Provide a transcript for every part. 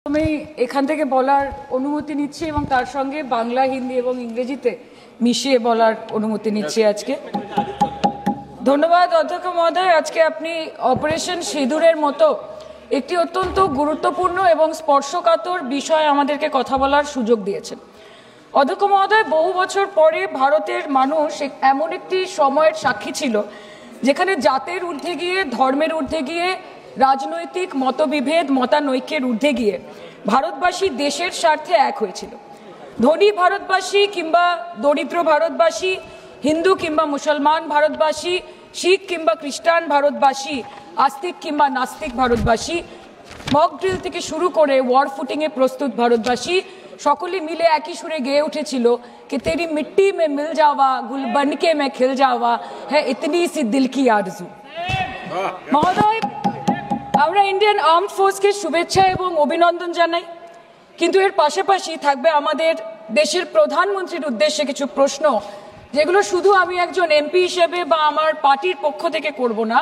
আমি এখান থেকে বলার অনুমতি নিচ্ছি এবং তার সঙ্গে বাংলা, হিন্দি এবং ইংরেজিতে মিশিয়ে বলার অনুমতি নিচ্ছি আজকে। ধন্যবাদ অধ্যক্ষ মহোদয়। আজকে আপনি অপারেশন সিঁদুরের মতো একটি অত্যন্ত গুরুত্বপূর্ণ এবং স্পর্শকাতর বিষয় আমাদেরকে কথা বলার সুযোগ দিয়েছেন। অধ্যক্ষ মহোদয়, বহু বছর পরে ভারতের মানুষ এমন একটি সময়ের সাক্ষী ছিল যেখানে জাতের ঊর্ধ্বে গিয়ে, ধর্মের ঊর্ধ্বে গিয়ে, রাজনৈতিক মতবিভেদ, মতানৈক্যের ঊর্ধ্বে গিয়ে ভারতবাসী দেশের স্বার্থে এক হয়েছিল। ধনী ভারতবাসী কিংবা দরিদ্র ভারতবাসী, হিন্দু কিংবা মুসলমান ভারতবাসী, শিখ কিংবা খ্রিস্টান ভারতবাসী, আস্তিক কিংবা নাস্তিক ভারতবাসী, মক ড্রিল থেকে শুরু করে ওয়ার ফুটিংয়ে প্রস্তুত ভারতবাসী সকলে মিলে একই সুরে গেয়ে উঠেছিল कि तेरी मिट्टी में मिल जावा, गुल बनके मैं खिल जावा, है इतनी सी दिल की आरज़ू। মহোদয়, আমরা ইন্ডিয়ান আর্মড ফোর্সকে শুভেচ্ছা এবং অভিনন্দন জানাই, কিন্তু এর পাশাপাশি থাকবে আমাদের দেশের প্রধানমন্ত্রীর উদ্দেশ্যে কিছু প্রশ্ন, যেগুলো শুধু আমি একজন এমপি হিসেবে বা আমার পার্টির পক্ষ থেকে করব না,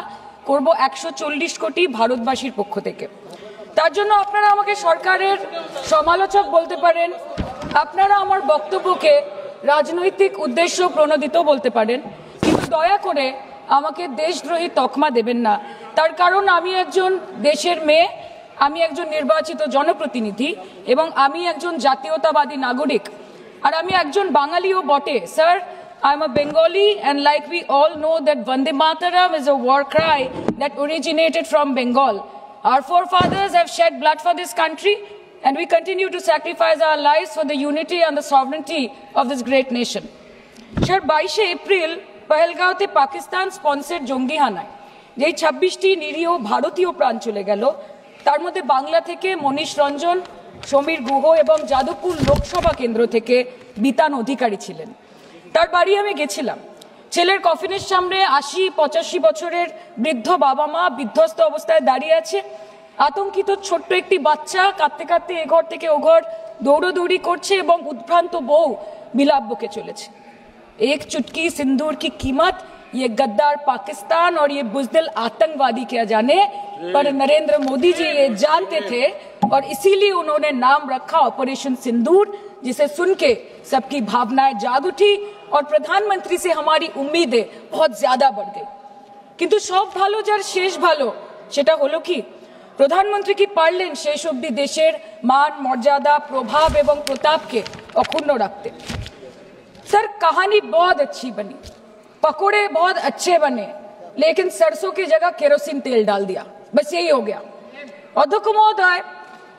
করব 140 কোটি ভারতবাসীর পক্ষ থেকে। তার জন্য আপনারা আমাকে সরকারের সমালোচক বলতে পারেন, আপনারা আমার বক্তব্যকে রাজনৈতিক উদ্দেশ্য প্রণোদিত বলতে পারেন, কিন্তু দয়া করে আমাকে দেশদ্রোহী তকমা দেবেন না। তার কারণ আমি একজন দেশের মেয়ে, আমি একজন নির্বাচিত জনপ্রতিনিধি এবং আমি একজন জাতীয়তাবাদী নাগরিক, আর আমি একজন বাঙালিও বটে। Sir, I am a Bengali, and like we all know that Vande Mataram is a war cry that originated from Bengal. Our forefathers have shed blood for this country, and we continue to sacrifice our lives for the unity and the sovereignty of this great nation. Sir, 22 April পহেলগাঁওতে Pakistan sponsored জঙ্গি হানায় যেই 26টি নিরীহ ভারতীয় প্রাণ চলে গেল, তার মধ্যে বাংলা থেকে মনীষ রঞ্জন, সমীর গুহ এবং যাদবপুর লোকসভা কেন্দ্র থেকে বিতান অধিকারী ছিলেন। তার বাড়ি আমি গেছিলাম। ছেলের কফিনের সামনে 80-85 বছরের বৃদ্ধ বাবা মা বিধ্বস্ত অবস্থায় দাঁড়িয়ে আছে। আতঙ্কিত ছোট্ট একটি বাচ্চা কাঁদতে কাঁদতে এ ঘর থেকে ও ঘর দৌড়দৌড়ি করছে এবং উদ্ভ্রান্ত বউ বিলাপ বকে চলেছে। एक चुटकी सिंदूर की कीमत ये गद्दार पाकिस्तान और ये बुज़दिल आतंकवादी क्या जाने, पर नरेंद्र मोदी जी ये जानते थे और इसीलिए उन्होंने नाम रखा ऑपरेशन सिंदूर, जिसे सुन के सबकी भावनाएं जाग उठी और प्रधानमंत्री से हमारी उम्मीदें बहुत ज्यादा बढ़ गई। किंतु सब भालो जार शेष भालो सेटा हलो कि प्रधानमंत्री की पारलेन शेष अब्दि देशेर मान, मर्यादा, प्रभाव एवं प्रताप के अक्षुण्ण रखते। सर, कहानी बहुत अच्छी बनी, पकोड़े बहुत अच्छे बने, लेकिन सरसों की जगह केरोसिन तेल डाल दिया, बस यही हो गया। अध्यक्ष महोदय,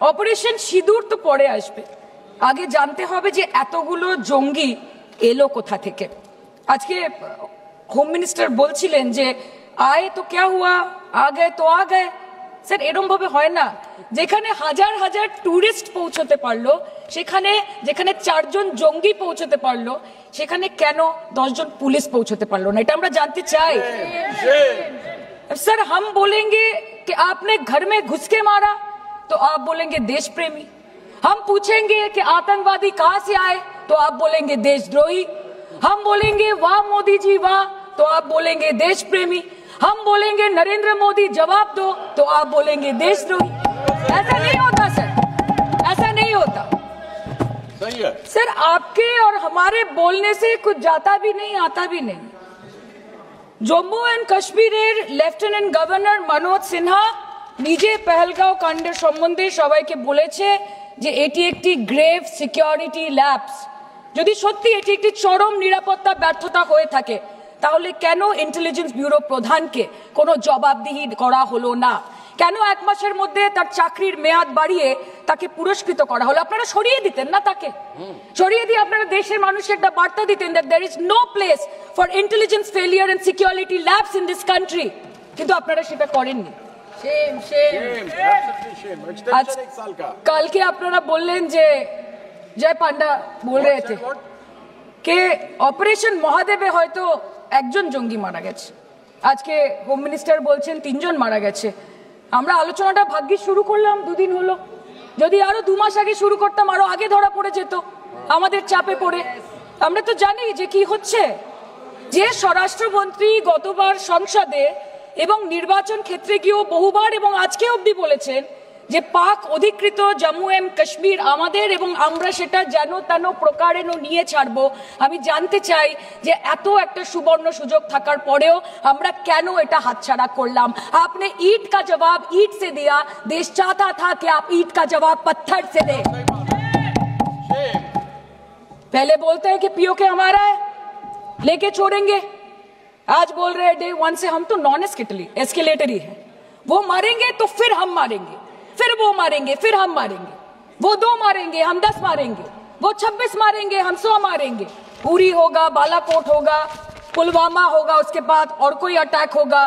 অপারেশন সিঁদুর তো পরে আসবে, আগে জানতে হবে যে এতগুলো জঙ্গি এলো কোথা থেকে। আজকে হোম মিনিস্টার বলছিলেন যে আয়ে তো ক্যা হুয়া, আ গয়ে তো আ গয়ে। স্যার, এরকম ভাবে হয় না। যেখানে হাজার হাজার টুরিস্ট পৌঁছতে পারলো, সেখানে যেখানে 4 জন জঙ্গি পৌঁছতে পারলো, সেখানে কেন 10 জন পুলিশ পৌঁছতে পারলো না? এটা আমরা জানতে চাই। सर, हम बोलेंगे कि आपने घर में घुस के मारा तो आप बोलेंगे देश प्रेमी। हम पूछेंगे कि आतंकवादी कहां से आए तो आप बोलेंगे देशद्रोही। हम बोलेंगे वाह मोदी जी वाह तो आप बोलेंगे देश प्रेमी। हम बोलेंगे नरेंद्र मोदी जवाब दो तो आप बोलेंगे देशद्रोही। ऐसा नहीं होता सर, ऐसा नहीं होता। सही है सर, आपके और हमारे बोलने से कुछ जाता भी नहीं, आता भी नहीं। জম্মু অ্যান্ড কাশ্মীরের লেফটেন্যান্ট গভর্নর মনোজ সিনহা নিজে পহেলগাঁও কাণ্ডের সম্বন্ধে সবাইকে বলেছে যে এটি একটি গ্রেভ সিকিউরিটি ল্যাপস। যদি সত্যি এটি একটি চরম নিরাপত্তা ব্যর্থতা হয়ে থাকে, তাহলে কেন ইন্টেলিজেন্স ব্যুরো প্রধানকে কোনো জবাবদিহি করা হলো না? কেন 1 মাসের মধ্যে তার চাকরির মেয়াদ বাড়িয়ে তাকে পুরস্কৃত করা হলো? আপনারা সরিয়ে দিতেন না তাকে? সরিয়ে দিয়ে আপনারা দেশের মানুষকে একটা বার্তা দিতেন that there is no place for intelligence failure and security labs in this country, কিন্তু আপনারা সেটা করেননি। কালকে আপনারা বললেন যে জয় পান্ডা বল রে থে কে অপারেশন মহাদেবে হয়তো 1 জন জঙ্গি মারা গেছে, আজকে হোম মিনিস্টার বলছেন 3 জন মারা গেছে। আমরা আলোচনাটা ভাগ্যে শুরু করলাম 2 দিন হলো, যদি আরো 2 মাস আগে শুরু করতাম আরো আগে ধরা পড়ে যেত আমাদের চাপে পড়ে। আমরা তো জানি যে কি হচ্ছে। যে স্বরাষ্ট্রমন্ত্রী গতবার সংসদে এবং নির্বাচন ক্ষেত্রে গিয়েও বহুবার এবং আজকে অবধি বলেছেন যে পাক অধিকৃত জম্মু এন্ড কাশ্মীর আমাদের এবং আমরা সেটা যেন তেন প্রকারে নিয়ে ছাড়বো। আমি জানতে চাই যে এত একটা সুবর্ণ সুযোগ থাকার পরেও আমরা কেন এটা হাতছাড়া করলাম। आपने ईंट का जवाब ईंट से दिया, देश चाहता था कि आप ईंट का जवाब पत्थर से दें। पहले बोलते हैं कि पीओके हमारा है, लेके छोड़ेंगे, आज बोल रहे हैं डे 1 से हम तो नॉन एस्केलेटरी है, वो मारेंगे तो फिर हम मारेंगे, फिर वो मारेंगे, फिर हम मारेंगे, वो 2 मारेंगे हम 10 मारेंगे, वो 26 मारेंगे हम 100 मारेंगे। उरी होगा, बालाकोट होगा, पुलवामा होगा, उसके बाद और कोई अटैक होगा,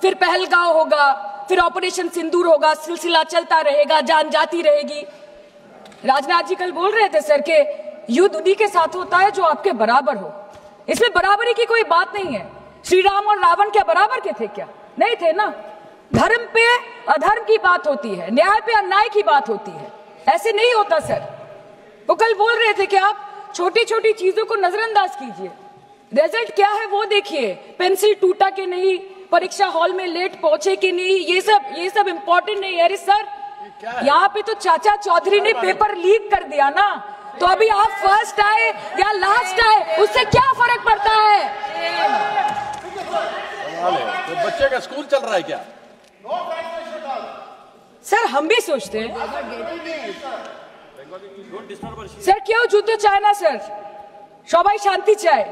फिर पहलगांव होगा, फिर ऑपरेशन सिंदूर होगा, सिलसिला चलता रहेगा, जान जाती रहेगी। राजनाथ जी कल बोल रहे थे सर के युद्ध उन्हीं के साथ होता है जो आपके बराबर हो। इसमें बराबरी की कोई बात नहीं है। श्री राम और रावण क्या बराबर के थे क्या? नहीं थे ना। धर्म पे अधर्म की बात होती है, न्याय पे अन्याय की बात होती है, ऐसे नहीं होता सर। वो कल बोल रहे थे कि आप छोटी छोटी चीजों को नजरअंदाज कीजिए, रिजल्ट क्या है वो देखिए, पेंसिल टूटा कि नहीं, परीक्षा हॉल में लेट पहुंचे कि नहीं, ये सब इम्पोर्टेंट नहीं है। अरे सर यहाँ पे तो चाचा चौधरी ने पेपर लीक कर दिया ना, तो अभी आप फर्स्ट आए या लास्ट आए उससे क्या फर्क पड़ता है? तो बच्चे का स्कूल चल रहा है क्या? सर हम भी सोचते हैं স্যার কেউ যুদ্ধ চায় না স্যার, সবাই শান্তি চায়,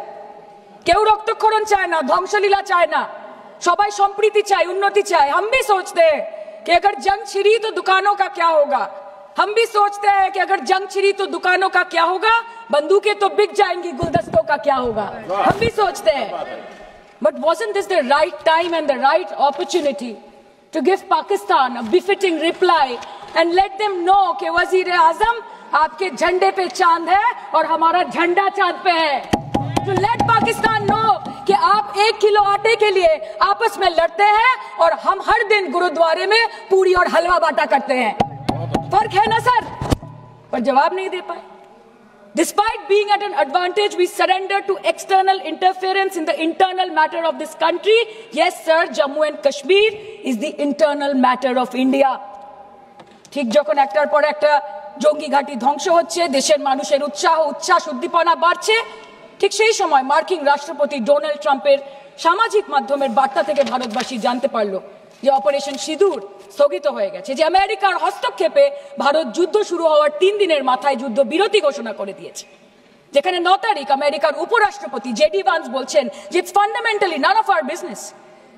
কেউ রক্তক্ষরণ চায় না, ধ্বংসলীলা চায় না, সবাই সম্প্रीति चाहे, उन्नति चाहे। हम भी सोचते हैं कि अगर जंग छिड़ी तो दुकानों का क्या होगा, हम भी सोचते हैं कि अगर जंग छिड़ी तो दुकानों का क्या होगा, बंदूकें तो बिक जाएंगी, गुलदस्तों का क्या होगा, हम भी सोचते हैं। But wasn't this the right time and the right opportunity to give Pakistan a befitting reply and let them know कि वज़ीर-ए-आज़म आपके झंडे पे चांद है और हमारा झंडा चांद पे है। To let Pakistan know कि आप 1 किलो आटे के लिए आपस में लड़ते हैं और हम हर दिन गुरुद्वारे में पूरी और हलवा बांटा करते हैं। फर्क है ना सर? पर जवाब नहीं दे पाए। Despite being at an advantage, we surrender to external interference in the internal matter of this country. Yes, sir, Jammu and Kashmir is the internal matter of India. ঠিক যখন একটার পর একটা জঙ্গি ঘাঁটি ধ্বংস হচ্ছে, দেশের মানুষের উচ্ছ্বাস উদ্দীপনা বাড়ছে, ঠিক সেই সময় মার্কিন রাষ্ট্রপতি ডোনাল্ড ট্রাম্পের সামাজিক মাধ্যমের বার্তা থেকে ভারতবাসী জানতে পারলো যে অপারেশন সিঁদুর স্থগিত হয়ে গেছে, যে আমেরিকার হস্তক্ষেপে ভারত যুদ্ধ শুরু হওয়ার 3 দিনের মাথায় যুদ্ধ বিরতি ঘোষণা করে দিয়েছে, যেখানে 9 তারিখ আমেরিকার উপরাষ্ট্রপতি জেডি ভান্স বলছেন যে it's fundamentally none of our business.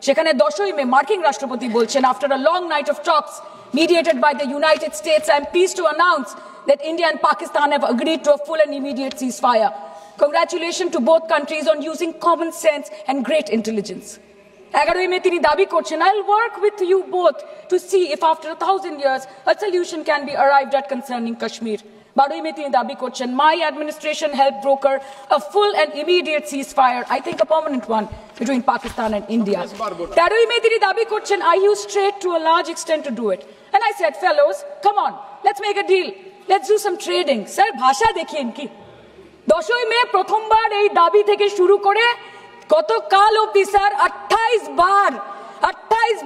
সেখানে 10ই মে মার্কিন রাষ্ট্রপতি বলছেন, after a long night of talks mediated by the United States, I am pleased to announce that India and Pakistan have agreed to a full and immediate ceasefire. Congratulations to both countries on using common sense and great intelligence. 11ই মে তিনি দাবি করছেন, I'll work with you both to see if after 1000 years a solution can be arrived at concerning Kashmir. 12ই মে তিনি দাবি করছেন, my administration helped broker a full and immediate ceasefire, I think a permanent one, between Pakistan and India. 13ই মে তিনি দাবি করছেন, I used trade to a large extent to do it. And I said, fellows, come on, let's make a deal. Let's do some trading. Sir, ভাষা দেখিয়ে ইনকি। 10ই মে প্রথমবার এই দাবি থেকে শুরু করে গতকাল অবধি স্যার 28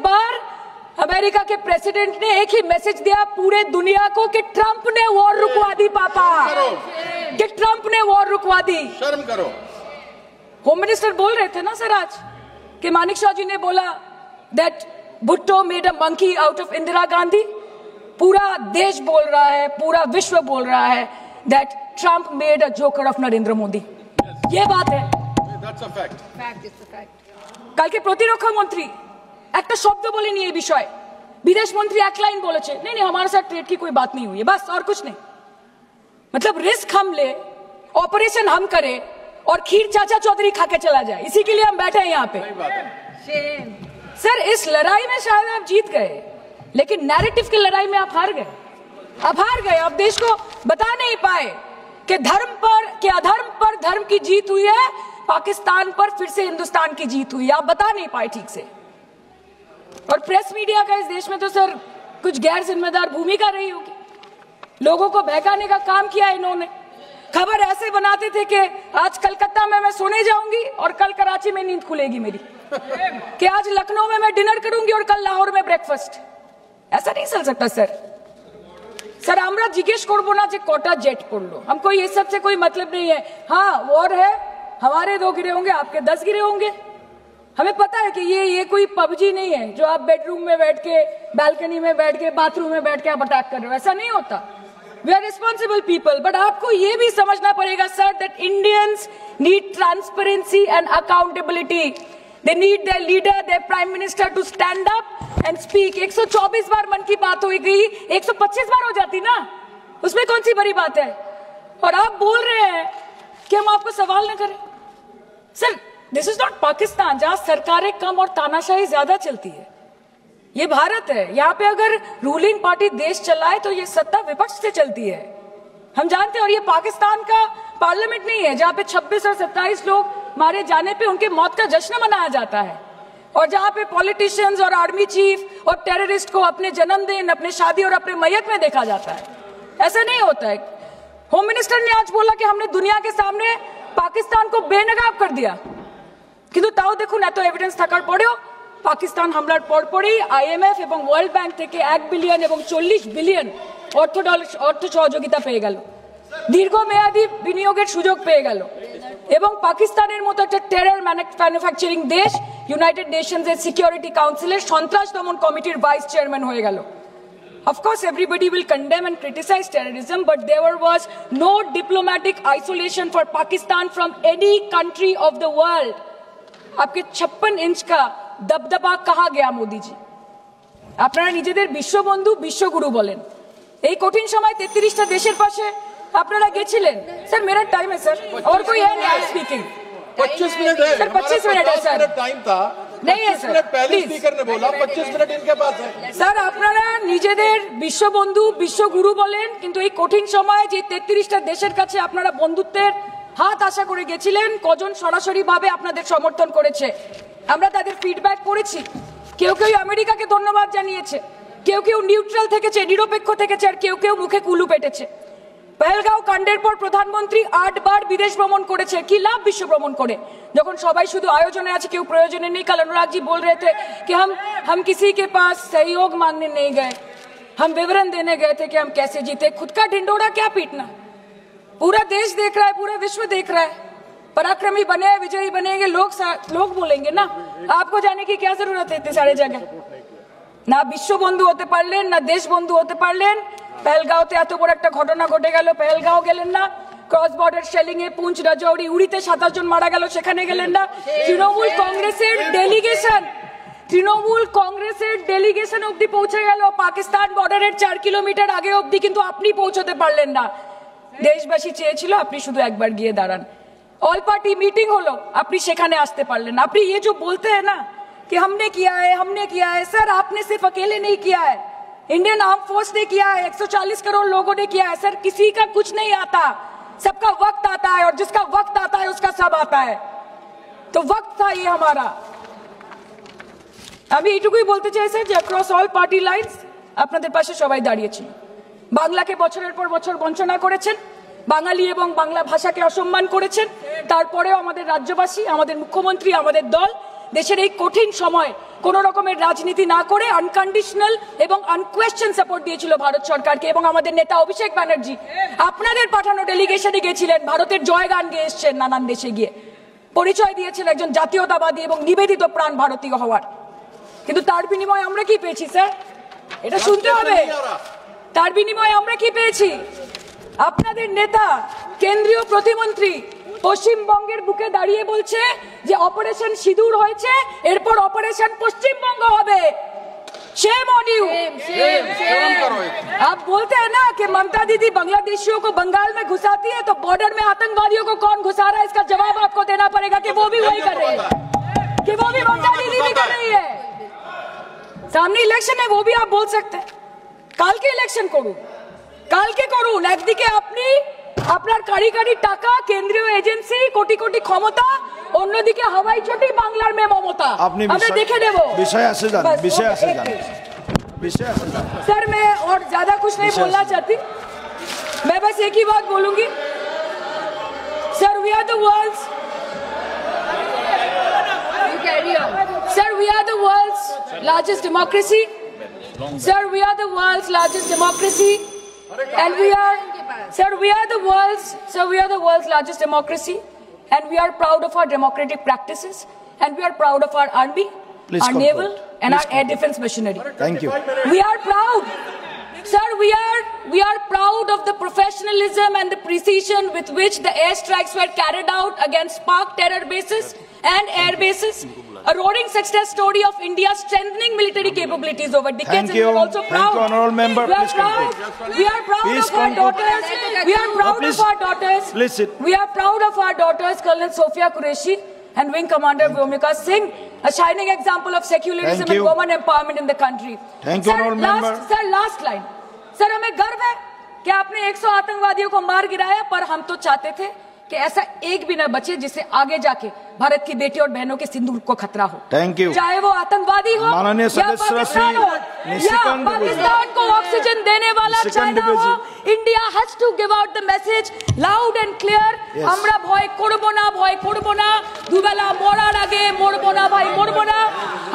बार अमेरिका के प्रेसिडेंट ने एक ही मैसेज दिया पूरे दुनिया को कि ट्रंप ने वॉर रुकवा दी पापा, कि ट्रंप ने वॉर रुकवा दी। शर्म करो। होम मिनिस्टर बोल रहे थे ना सर आज कि मानिक शाह जी ने बोला that Bhutto made a monkey out of Indira Gandhi. पूरा देश बोल रहा है, पूरा विश्व बोल रहा है that Trump made a joker of Narendra Modi. ये बात है, That's a fact. কালকে প্রতিরক্ষা মন্ত্রী একটা শব্দ বলেনি এই বিষয়ে, विदेश मंत्री एक लाइन बोले नहीं नहीं हमारे साथ ट्रेड की कोई बात नहीं हुई है, बस और कुछ नहीं। मतलब रिस्क हम ले, ऑपरेशन हम करें और खीर चाचा चौधरी खा के चला जाए, इसी के लिए हम बैठे हैं यहाँ पे। सर इस लड़ाई में शायद आप जीत गए, लेकिन नैरेटिव की लड़ाई में आप हार गए। आप देश को बता नहीं पाए कि धर्म पर कि अधर्म पर धर्म की जीत हुई है, पाकिस्तान पर फिर से हिंदुस्तान की जीत हुई है, आप बता नहीं पाए ठीक से। और प्रेस मीडिया का इस देश में तो सर कुछ गैर जिम्मेदार भूमिका रही होगी, लोगों को बहकाने का काम किया इन्होंने। खबर ऐसे बनाते थे कि आज कलकत्ता में मैं सोने जाऊंगी और कल कराची में नींद खुलेगी मेरी, कि आज लखनऊ में मैं डिनर करूंगी और कल लाहौर में ब्रेकफास्ट। ऐसा नहीं चल सकता सर, सर আমরা জিজ্ঞেস করব না যে কটা জেট পড়লো, हमको ये सब से कोई मतलब नहीं है। हाँ वॉर है, हमारे 2 गिरे होंगे, आपके 10 गिरे होंगे। हमें पता है कि ये कोई पबजी नहीं है जो आप बेडरूम में बैठ के, बालकनी में बैठ के, बाथरूम में बैठ के आप अटैक कर रहे हो, ऐसा नहीं होता। We are responsible people, but आपको ये भी समझना पड़ेगा sir that Indians need transparency and accountability. They need their leader, their prime minister to stand up and speak. 124 बार मन की बात हो गई, 125 बार हो जाती ना, उसमें कौन सी बड़ी बात है। और आप बोल रहे हैं कि हम आपको सवाल न करें। Sir this is not Pakistan जहां सरकारें कम और तानाशाही ज्यादा चलती है। ये भारत है, यहाँ पे अगर रूलिंग पार्टी देश चलाए तो ये सत्ता विपक्ष से चलती है, हम जानते हैं। और ये पाकिस्तान का पार्लियामेंट नहीं है जहाँ पे 26 और 27 लोग मारे जाने पे उनके मौत का जश्न मनाया जाता है, और जहाँ पे पॉलिटिशियंस और आर्मी चीफ और टेररिस्ट को अपने जन्मदिन, अपने शादी और अपने मैयत में देखा जाता है। ऐसा नहीं होता है। होम मिनिस्टर ने आज बोला कि हमने दुनिया के सामने पाकिस्तान को बेनकाब कर दिया, কিন্তু তাও দেখুন এত এভিডেন্স থাকার পরেও পাকিস্তান হামলার পরপরই আইএমএফ এবং ওয়ার্ল্ড ব্যাংক থেকে 1 বিলিয়ন এবং 40 বিলিয়ন অর্থ সহযোগিতা পেয়ে গেল, দীর্ঘমেয়াদী বিনিয়োগের সুযোগ পেয়ে গেল, এবং পাকিস্তানের মতো একটা টেরর ম্যানুফ্যাকচারিং দেশ ইউনাইটেড নেশনসের সিকিউরিটি কাউন্সিলের সন্ত্রাস দমন কমিটির ভাইস চেয়ারম্যান হয়ে গেল। Of course, everybody will condemn and criticize terrorism, but there was no diplomatic isolation for Pakistan from any country of the world. आपके 56 इंच का दबदबा कहाँ गया मोदी जी? আপনারা নিজেদের বিশ্ববন্ধু বিশ্বগুরু বলেন, এই কঠিন সময় 33টা দেশের পাশে আপনারা গেছিলেন। স্যার मेरा टाइम है सर, और कोई है नहीं स्पीकिंग। 25 मिनट है सर, 25 मिनट है सर, टाइम था नहीं है सर, पहले स्पीकर ने बोला 25 मिनट इनके पास है। স্যার আপনারা নিজেদের বিশ্ববন্ধু বিশ্বগুরু বলেন, কিন্তু এই কঠিন সময়ে যে 33টা দেশের কাছে আপনারা বন্ধুত্বের হাত আশা করে গেছিলেন, কজন সরাসরি ভাবে আপনাদের সমর্থন করেছে আমরা তাদের ফিডব্যাক করেছি। কেউ কেউ আমেরিকাকে ধন্যবাদ জানিয়েছে, কেউ কেউ নিউট্রাল থেকেছে, নিরপেক্ষ থেকেছে, আর কেউ কেউ মুখে কুলু পেটেছে। পহেলগাঁও কাণ্ডের পর প্রধানমন্ত্রী 8 বার বিদেশ ভ্রমণ করেছে, কি লাভ বিশ্ব ভ্রমণ করে যখন সবাই শুধু আয়োজনে আছে, কেউ প্রয়োজনে নেই। कल अनुराग जी बोल रहे थे कि हम किसी के पास सहयोग मांगने नहीं गए, हम विवरण देने गए थे कि हम कैसे जीते। खुद का ढिंडोरा क्या पीटना, पूरा देश देख रहा है, पूरा विश्व देख रहा है। पराक्रमी बने, विजयी बनेंगे लोग बोलेंगे ना, आपको जाने की क्या जरूरत है इतने सारे जगह। ना विश्व बंधु होते पारलेन, ना देश बंधु होते पारलेन। पहलगाঁওতে এত বড় একটা ঘটনা ঘটে গেল, পহেলগাঁও গেলেন না। ক্রস বর্ডার শেলিং এ পুঞ্চ, রাজৌরি, উড়িতে 27 জন মারা গেল, সেখানে গেলেন না। তৃণমূল কংগ্রেসের ডেলিগেশন অবধি পৌঁছে গেল পাকিস্তান বর্ডারের 4 কিলোমিটার আগে অবধি, কিন্তু আপনি পৌঁছতে পারলেন না। দেশবাসী চেয়েছিল আপনি শুধু একবার গিয়ে দাঁড়ান। ऑल पार्टी मीटिंग হলো, আপনি সেখানে আসতে পারলেন না। আপনি ये जो बोलते हैं ना कि हमने किया है, सर आपने सिर्फ अकेले नहीं किया है, इंडियन आर्म फोर्स ने किया है, 140 करोड़ लोगों ने किया है। सर किसी का कुछ नहीं आता, सबका वक्त आता है, और जिसका वक्त आता है उसका सब आता है। तो वक्त था ये हमारा। আমি এইটুকুই বলতে চাই স্যার যে অ্যাক্রস অল পার্টি লাইনস আপনাদের পাশে সবাই দাঁড়িয়েছিল। বাংলাকে বছরের পর বছর বঞ্চনা করেছেন, বাঙালি এবং বাংলা ভাষাকে অসম্মান করেছেন, তারপরেও আমাদের রাজ্যবাসী, আমাদের মুখ্যমন্ত্রী, আমাদের দল দেশের এই কঠিন সময় কোন রকমের রাজনীতি না করে আনকন্ডিশনাল এবং আনকোয়েশ্চন সাপোর্ট দিয়েছিল ভারত সরকারকে। এবং আমাদের নেতা অভিষেক ব্যানার্জি আপনাদের পাঠানো ডেলিগেশনে গেছিলেন, ভারতের জয়গান গেয়ে এসছেন, নানান দেশে গিয়ে পরিচয় দিয়েছেন একজন জাতীয়তাবাদী এবং নিবেদিত প্রাণ ভারতীয় হওয়ার। কিন্তু তার বিনিময়ে আমরা কি পেয়েছি স্যার, এটা শুনতে হবে। তার বিনিময়ে আমরা কি পেয়েছি? আপনাদের নেতা কেন্দ্রীয় প্রতিমন্ত্রী পশ্চিমবঙ্গের বুকে দাঁড়িয়ে বলছে যে অপারেশন সিঁদুর হয়েছে, এরপর অপারেশন পশ্চিমবঙ্গ হবে। Shame on you. आप बोलते हैं ना कि ममता दीदी बांग्लादेशियों को बंगाल में घुसाती है, तो बॉर्डर में आतंकवादियों को कौन घुसा रहा है, इसका जवाब आपको देना पड़ेगा कि वो भी वही कर रहे हैं, कि वो भी ममता दीदी भी कर रही है। सामने इलेक्शन है, वो भी आप बोल सकते हैं কালকে ইলেকশন করুন, কালকে করুন। একদিকে আপনি আপনার কারি কারি টাকা, কেন্দ্রীয় এজেন্সি, কোটি কোটি ক্ষমতা, অন্যদিকে হাওয়াই চটি বাংলার মে মমতা। আমরা দেখে নেব। विषय से जान। सर मैं और ज्यादा कुछ नहीं बोलना चाहती, मैं बस एक ही बात बोलूंगी। Sir we are the world's largest democracy. Sir, we are the world's largest democracy. and we are the world's largest democracy, and we are proud of our democratic practices, and we are proud of our army, Please our conclude. naval, and Please our air defense machinery. Thank you. We are proud. Sir, we are proud of the professionalism and the precision with which the airstrikes were carried out against Pak terror bases and air bases. A roaring success story of India's strengthening military capabilities over decades. Thank And we are you. also Thank proud. you, honourable member. We are Please proud. conclude. We are proud Please of our conclude. daughters. We are proud please. of our daughters. Please sit. We are proud of our daughters, Colonel Sophia Qureshi and Wing Commander Vyomika Singh, a shining example of secularism Thank and you. women empowerment in the country. Thank you, honourable member. Sir, last line. Sir, हमें गर्व है कि आपने 100 आतंकवादियों को मार गिराया, पर हम तो चाहते थे कि ऐसा एक भी न बचे जिससे आगे जाके भारत की बेटी और बहनों के सिंदूर को खतरा हो। Thank you. चाहे वो आतंकवादी हो माननीय या सदस्य पाकिस्तान हो श्री या निशिकांत पाकिस्तान को ऑक्सीजन देने वाला निशिकांत चाइना हो, जी। India has to give out the message loud and clear. Yes. আমরা ভয় করব না, দুবেলা মরার আগে মরবো না भाई, মরবো না।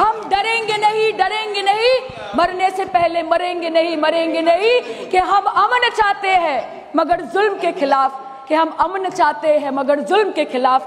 हम डरेंगे नहीं, मरने से पहले मरेंगे नहीं, कि हम अमन चाहते हैं मगर जुल्म के खिलाफ, कि हम अमन चाहते हैं मगर जुल्म के खिलाफ।